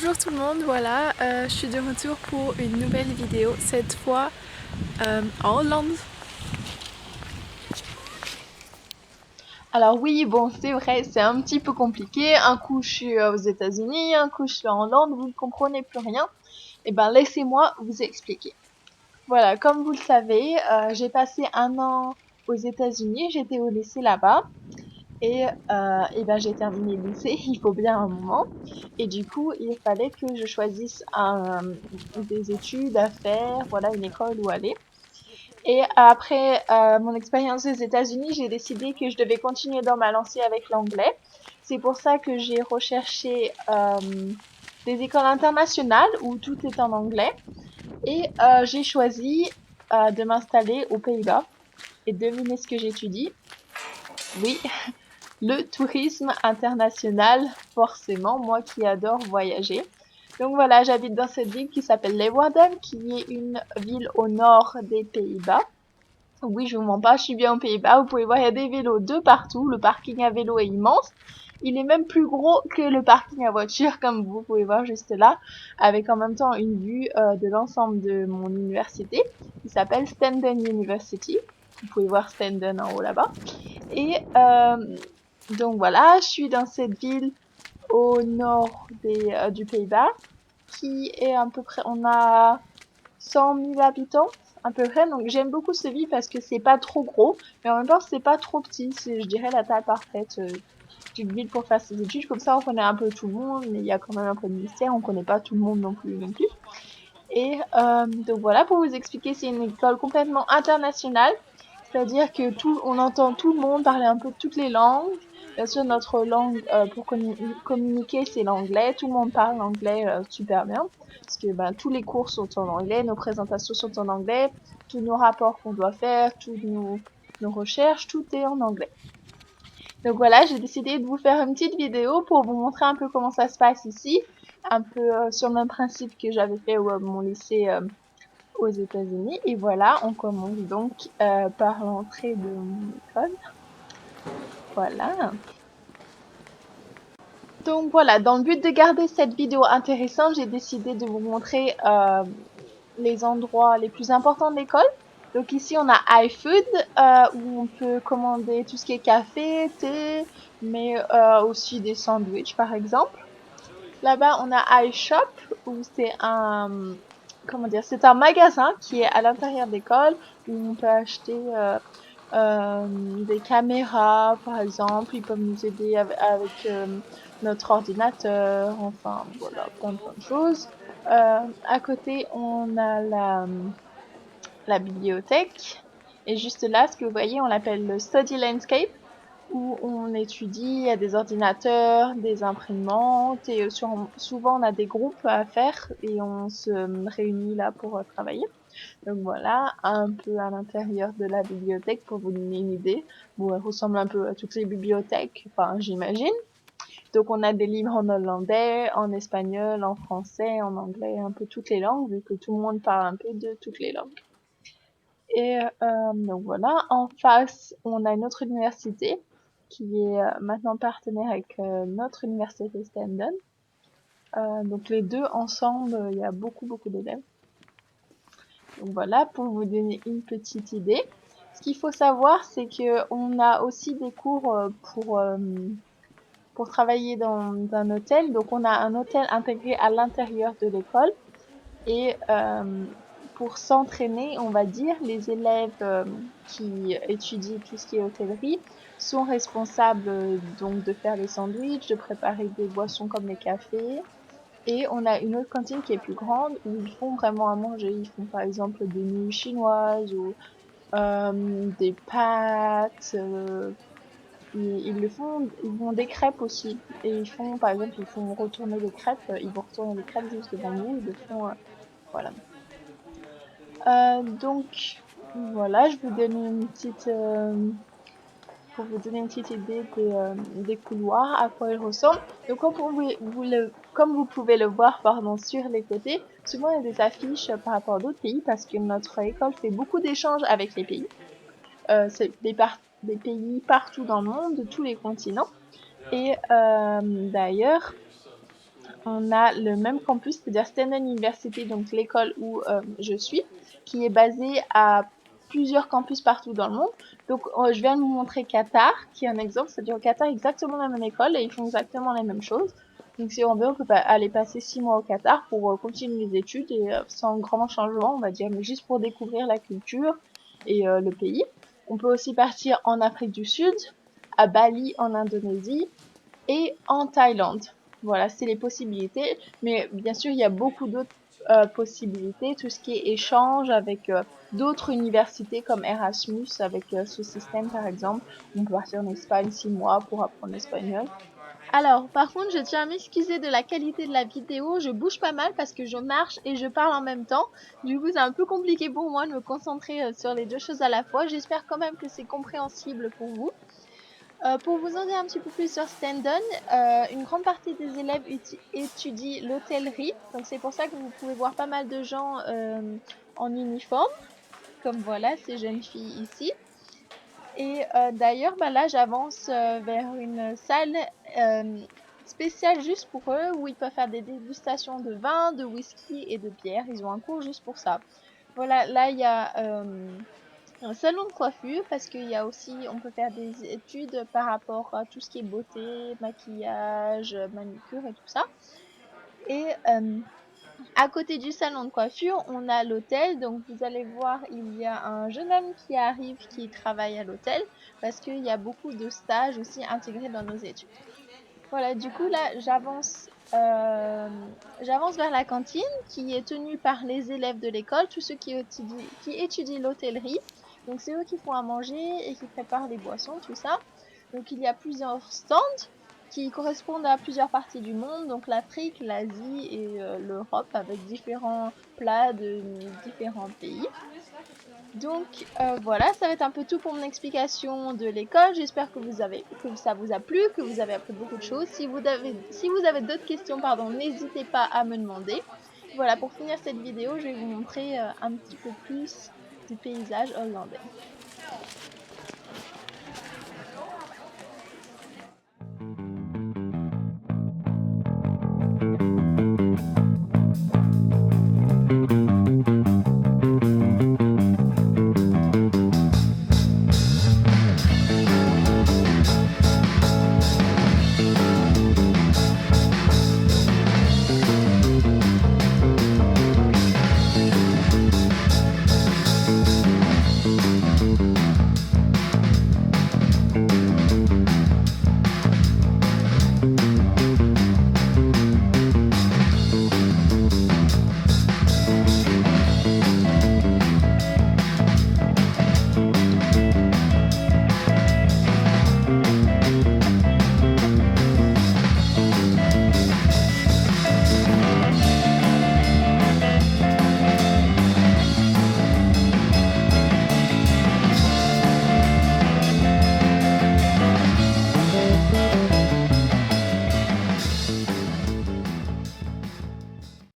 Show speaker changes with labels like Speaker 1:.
Speaker 1: Bonjour tout le monde, voilà, je suis de retour pour une nouvelle vidéo, cette fois en Hollande.
Speaker 2: Alors oui, bon, c'est vrai, c'est un petit peu compliqué. Un coup, je suis aux États-Unis, un coup, je suis en Hollande, vous ne comprenez plus rien. Eh ben, laissez-moi vous expliquer. Voilà, comme vous le savez, j'ai passé un an aux États-Unis, j'étais au lycée là-bas, et ben, j'ai terminé le lycée, il faut bien un moment. Et du coup, il fallait que je choisisse des études à faire, voilà, une école où aller. Et après mon expérience aux États-Unis, j'ai décidé que je devais continuer dans ma lancée avec l'anglais. C'est pour ça que j'ai recherché des écoles internationales où tout est en anglais. Et j'ai choisi de m'installer aux Pays-Bas. Et devinez ce que j'étudie? Oui, le tourisme international, forcément, moi qui adore voyager. Donc voilà, j'habite dans cette ville qui s'appelle Leeuwarden, qui est une ville au nord des Pays-Bas. Oui, je vous mens pas, je suis bien aux Pays-Bas. Vous pouvez voir, il y a des vélos de partout. Le parking à vélo est immense. Il est même plus gros que le parking à voiture, comme vous pouvez voir juste là, avec en même temps une vue de l'ensemble de mon université, qui s'appelle Stenden University. Vous pouvez voir Stenden en haut là-bas. Et donc voilà, je suis dans cette ville au nord du Pays-Bas, qui est à peu près, on a 100 000 habitants à peu près. Donc j'aime beaucoup ce ville parce que c'est pas trop gros, mais en même temps c'est pas trop petit. C'est, je dirais, la taille parfaite d'une ville pour faire ses études. Comme ça, on connaît un peu tout le monde, mais il y a quand même un peu de mystère. On connaît pas tout le monde non plus. Et donc voilà, pour vous expliquer, c'est une école complètement internationale. C'est-à-dire que on entend tout le monde parler un peu toutes les langues. Bien sûr, notre langue pour communiquer, c'est l'anglais. Tout le monde parle anglais super bien, parce que ben, tous les cours sont en anglais, nos présentations sont en anglais, tous nos rapports qu'on doit faire, nos recherches, tout est en anglais. Donc voilà, j'ai décidé de vous faire une petite vidéo pour vous montrer un peu comment ça se passe ici, un peu sur le même principe que j'avais fait au mon lycée aux États-Unis. Et voilà, on commence donc par l'entrée de mon école. Voilà. Donc voilà, dans le but de garder cette vidéo intéressante, j'ai décidé de vous montrer les endroits les plus importants de l'école. Donc ici, on a iFood, où on peut commander tout ce qui est café, thé, mais aussi des sandwichs, par exemple. Là-bas, on a iShop, où c'est comment dire, c'est un magasin qui est à l'intérieur de l'école, où on peut acheter des caméras, par exemple. Ils peuvent nous aider avec notre ordinateur, enfin, voilà, plein de choses. À côté, on a la bibliothèque. Et juste là, ce que vous voyez, on l'appelle le Study Landscape, où on étudie, il y a des ordinateurs, des imprimantes, et souvent on a des groupes à faire et on se réunit là pour travailler. Donc voilà, un peu à l'intérieur de la bibliothèque pour vous donner une idée. Bon, elle ressemble un peu à toutes les bibliothèques, enfin j'imagine. Donc on a des livres en hollandais, en espagnol, en français, en anglais, un peu toutes les langues, vu que tout le monde parle un peu de toutes les langues. Et donc voilà, en face, on a une autre université qui est maintenant partenaire avec notre université Stenden. Donc les deux ensemble, il y a beaucoup d'élèves. Donc voilà, pour vous donner une petite idée. Ce qu'il faut savoir, c'est que on a aussi des cours pour travailler dans un hôtel. Donc on a un hôtel intégré à l'intérieur de l'école. Et pour s'entraîner, on va dire, les élèves qui étudient tout ce qui est hôtellerie sont responsables donc de faire les sandwichs, de préparer des boissons comme les cafés. Et on a une autre cantine qui est plus grande où ils font vraiment à manger. Ils font par exemple des nouilles chinoises ou des pâtes. Ils le font, ils font des crêpes aussi. Et ils font, par exemple, ils font retourner les crêpes. Ils vont retourner les crêpes juste devant vous. Ils le font, voilà. Donc voilà, je vous donne une petite pour vous donner une petite idée des couloirs, à quoi ils ressemblent. Donc comme vous pouvez le voir pardon, sur les côtés, souvent il y a des affiches par rapport à d'autres pays parce que notre école fait beaucoup d'échanges avec les pays. C'est des pays partout dans le monde, de tous les continents. Et d'ailleurs, on a le même campus, c'est-à-dire Stenden University, donc l'école où je suis, qui est basée à plusieurs campus partout dans le monde. Donc je viens de vous montrer Qatar, qui est un exemple, c'est-à-dire au Qatar exactement la même école et ils font exactement les mêmes choses. Donc si on veut, on peut aller passer 6 mois au Qatar pour continuer les études et sans grand changement, on va dire, mais juste pour découvrir la culture et le pays. On peut aussi partir en Afrique du Sud, à Bali en Indonésie et en Thaïlande. Voilà, c'est les possibilités. Mais bien sûr, il y a beaucoup d'autres possibilités. Tout ce qui est échange avec d'autres universités comme Erasmus, avec ce système par exemple. On peut partir en Espagne 6 mois pour apprendre l'espagnol. Alors, par contre, je tiens à m'excuser de la qualité de la vidéo. Je bouge pas mal parce que je marche et je parle en même temps. Du coup, c'est un peu compliqué pour moi de me concentrer sur les deux choses à la fois. J'espère quand même que c'est compréhensible pour vous. Pour vous en dire un petit peu plus sur Stendon, une grande partie des élèves étudient l'hôtellerie. Donc, c'est pour ça que vous pouvez voir pas mal de gens en uniforme, comme voilà ces jeunes filles ici. Et d'ailleurs, bah là, j'avance vers une salle spéciale juste pour eux, où ils peuvent faire des dégustations de vin, de whisky et de bière. Ils ont un cours juste pour ça. Voilà, là, il y a un salon de coiffure, parce qu'il y a aussi, on peut faire des études par rapport à tout ce qui est beauté, maquillage, manucure et tout ça. Et à côté du salon de coiffure, on a l'hôtel. Donc, vous allez voir, il y a un jeune homme qui arrive, qui travaille à l'hôtel, parce qu'il y a beaucoup de stages aussi intégrés dans nos études. Voilà, du coup, là, j'avance vers la cantine, qui est tenue par les élèves de l'école, tous ceux qui étudient l'hôtellerie. Donc, c'est eux qui font à manger et qui préparent les boissons, tout ça. Donc, il y a plusieurs stands qui correspondent à plusieurs parties du monde, donc l'Afrique, l'Asie et l'Europe, avec différents plats de différents pays. Donc voilà, ça va être un peu tout pour mon explication de l'école. J'espère que ça vous a plu, que vous avez appris beaucoup de choses. Si vous avez d'autres questions, pardon, n'hésitez pas à me demander. Voilà, pour finir cette vidéo, je vais vous montrer un petit peu plus du paysage hollandais.